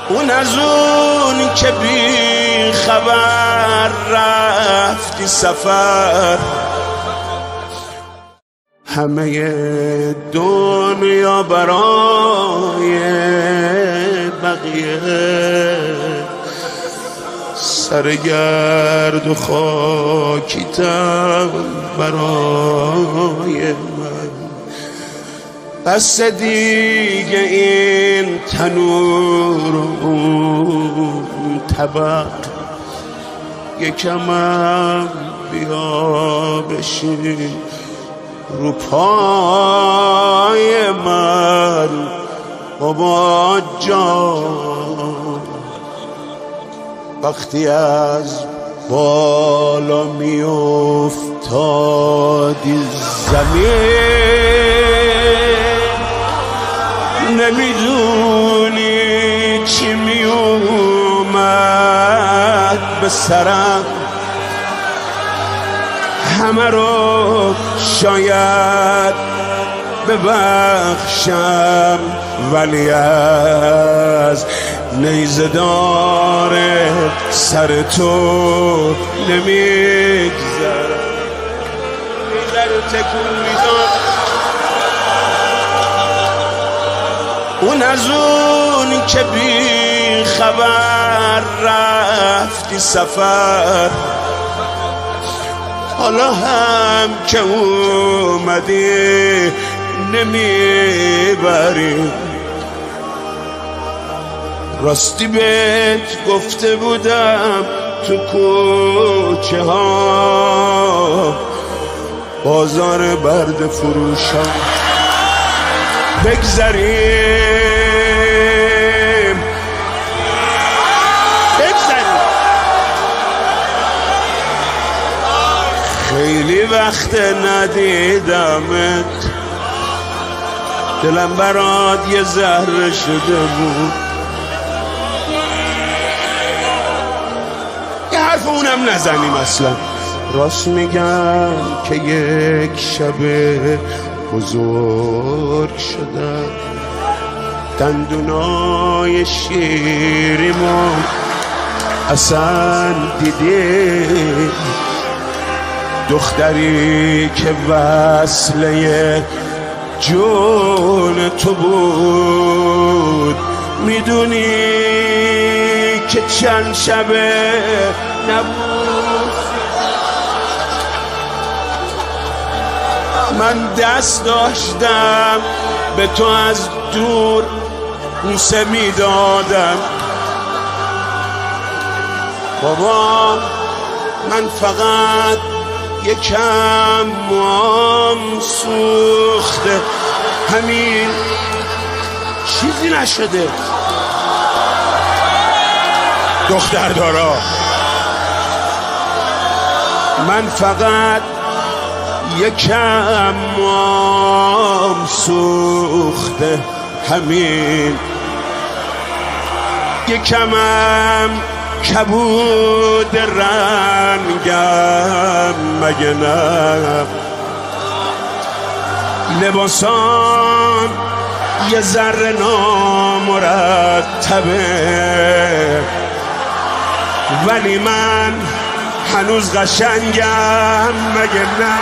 اون از اون که بی خبر رفتی سفر، همه دنیا برای بقیه، سرگرد و خاکیتم برای من. بس دیگه این تنور و اون طبق، یکمم بیا بشین رو پای من بابا جان. وقتی از بالا می افتادی زمین، نمیدونی چی می اومد به سرم، همه رو شاید ببخشم ولی از نیزدار سر تو نمیگذرم. نیزه رو تکون میدم، اون از اون که بی خبر رفتی سفر، حالا هم که اومدی نمیبری. راستی بهت گفته بودم تو کوچه ها بازار برد فروشان بگذریم، خیلی وقت ندیدمت، دلم برات یه ذره شده بود. یه حرف اونم نزنیم اصلا. راست میگم که یک شب بزرگ شدم، دندونای شیریمو اصلا دیدی، دختری که وصله جون تو بود. میدونی که چند شبه نبود من دست داشتم به تو از دور بوسه میدادم. بابا من فقط یکم موام سوخته، همین، چیزی نشده. دختر دارا من فقط یکم موام سوخته، همین، یکمم کبود رنگم مگه نه؟ لباسام یه ذره نامرتبه ولی من هنوز قشنگم مگه نه؟